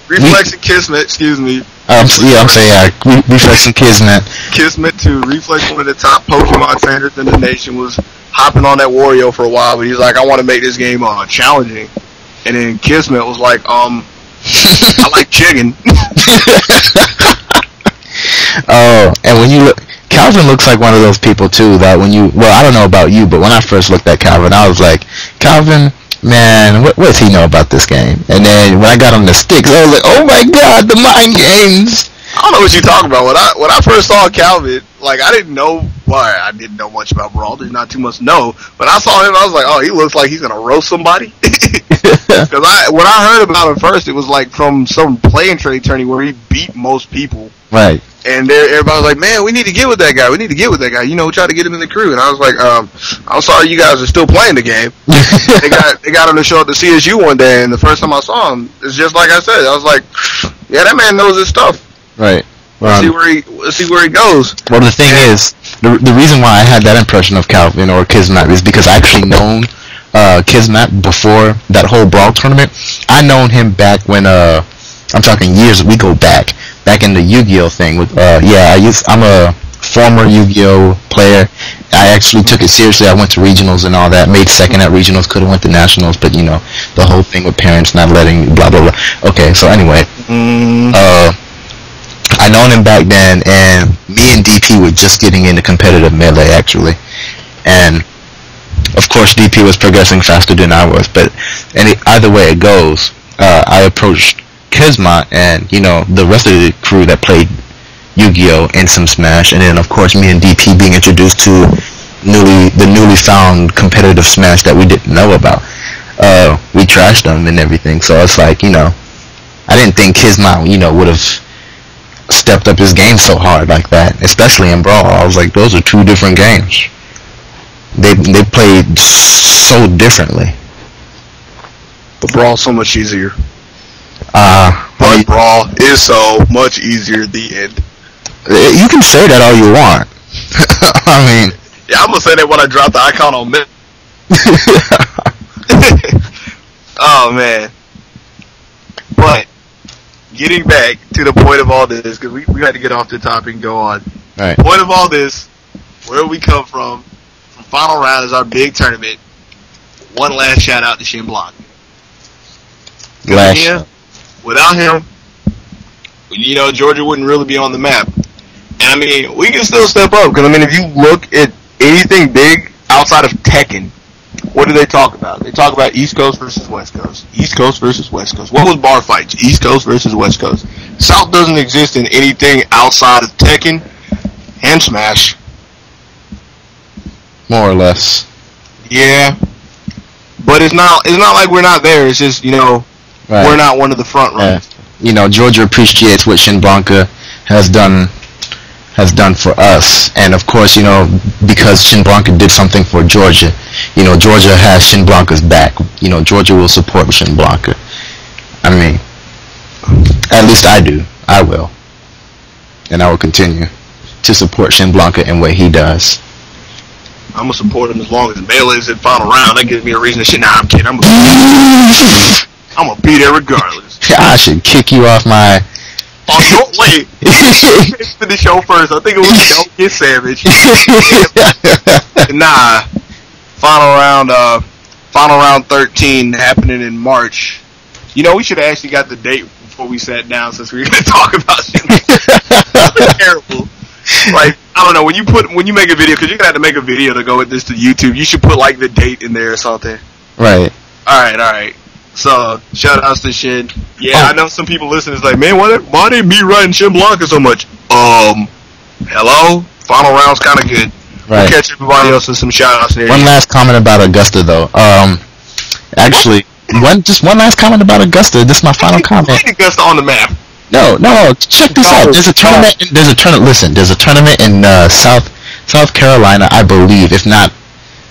Reflex and Kismet, excuse me. I'm saying Reflex and Kismet. Kismet too. Reflex, one of the top Pokemon trainers in the nation, was hopping on that Wario for a while, but he's like, I want to make this game challenging. And then Kismet was like, I like chicken. Oh, and when you look, Calvin looks like one of those people too that when you, well, I don't know about you, but when I first looked at Calvin, I was like, Calvin, man, what does he know about this game? And then when I got on the sticks, I was like, oh my god, the mind games. I don't know what you're talking about. When I first saw Calvin, like, I didn't know much about Brawl. There's not too much to know. But I saw him, I was like, oh, he looks like he's gonna roast somebody. Because when I heard about him first, it was like from some play and trade tourney where he beat most people. Right. And everybody was like, man, we need to get with that guy. We need to get with that guy. You know, try to get him in the crew. And I was like, I'm sorry you guys are still playing the game. they got him to show up to CSU one day, and the first time I saw him, it's just like I said. I was like, yeah, that man knows his stuff. Right. Let's see where he goes. Well, the thing is, the reason why I had that impression of Calvin or Kismet is because I actually known Kismet before that whole Brawl tournament. I known him back when I'm talking years. We go back in the Yu-Gi-Oh thing. With I'm a former Yu-Gi-Oh player. I actually took it seriously. I went to regionals and all that. Made second at regionals. Could have went to nationals, but you know the whole thing with parents not letting blah blah blah. Okay, so anyway, I known him back then, and me and DP were just getting into competitive Melee actually, and of course DP was progressing faster than I was. But either way it goes, I approached Kismet and you know the rest of the crew that played Yu-Gi-Oh and some Smash, and then of course me and DP being introduced to the newly found competitive Smash that we didn't know about. We trashed them and everything, so it's like, you know, I didn't think Kismet, you know, would have stepped up his game so hard like that, especially in Brawl. I was like, those are two different games. They played so differently. But Brawl's so much easier. But Brawl is so much easier at the end. You can say that all you want. I mean, yeah, I'm gonna say that when I drop the icon on mid. Oh man. But getting back to the point of all this, because we had to get off the topic and go on. Right. Point of all this, where we come from Final Round is our big tournament. One last shout out to Shin Block. Without him, you know, Georgia wouldn't really be on the map. And I mean, we can still step up, because I mean, if you look at anything big outside of Tekken, what do they talk about? They talk about East Coast versus West Coast. East Coast versus West Coast. What was bar fights? East Coast versus West Coast. South doesn't exist in anything outside of Tekken and Smash. More or less. Yeah. But it's not like we're not there. It's just, you know, right. We're not one of the front runners. You know, Georgia appreciates what Shin Blanca has done for us, and of course, you know, because Shin Blanca did something for Georgia, you know, Georgia has Shin Blanca's back. You know, Georgia will support Shin Blanca. I mean, at least I do. I will, and I will continue to support Shin Blanca in what he does. I'm gonna support him as long as Melee's in Final Round. That gives me a reason to shit. Nah, I'm kidding. I'm gonna beat it regardless. I should kick you off my. Oh, don't wait. For the show first. I think it was Don't Get Savage. Nah. Final round 13 happening in March. You know, we should have actually got the date before we sat down, since we were going to talk about shit. Terrible. Like, I don't know, when you make a video, because you're going to have to make a video to go with this to YouTube, you should put like the date in there or something. Right. Alright. So, shout outs to Shin. Yeah, I know some people listening is like, man, why did me writing Shin Blanca so much? Hello? Final Round's kind of good. Right. We'll catch everybody else with some shout outs there. One last comment about Augusta, though. Actually, one last comment about Augusta. This is my final comment. Augusta on the map. No, check this out. There's a tournament. Listen, there's a tournament in South Carolina, I believe. If not,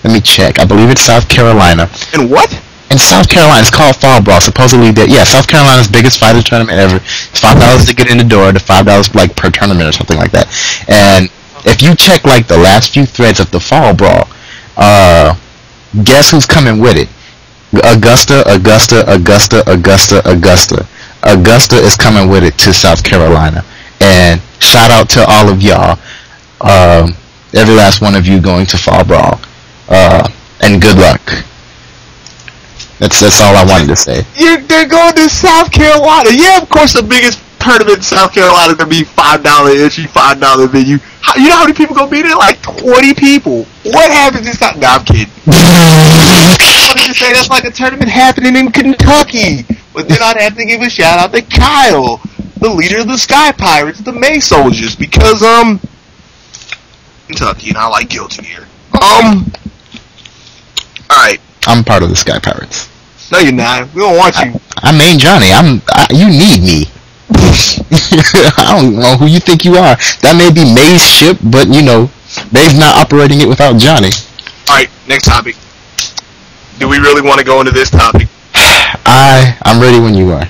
let me check. I believe it's South Carolina. And what? In South Carolina, it's called Fall Brawl. Supposedly, South Carolina's biggest fighter tournament ever. It's $5 to get in the door, to $5 like per tournament or something like that. And if you check like the last few threads of the Fall Brawl, guess who's coming with it? Augusta. Augusta is coming with it to South Carolina. And shout out to all of y'all. Every last one of you going to Fall Brawl. And good luck. That's all I wanted to say. They're going to South Carolina. Yeah, of course the biggest tournament in South Carolina is going to be $5 entry, $5 venue. You know how many people going to be there? Like 20 people. What happens this time? Nah, I'm kidding. I wanted to say that's like a tournament happening in Kentucky. But then I'd have to give a shout out to Kyle, the leader of the Sky Pirates, the May Soldiers, because, Kentucky, and I like guilty here. Alright. I'm part of the Sky Pirates. No, you're not. We don't want you. I main Johnny. You need me. I don't know who you think you are. That may be May's ship, but you know, May's not operating it without Johnny. Alright, next topic. Do we really want to go into this topic? I'm ready when you are.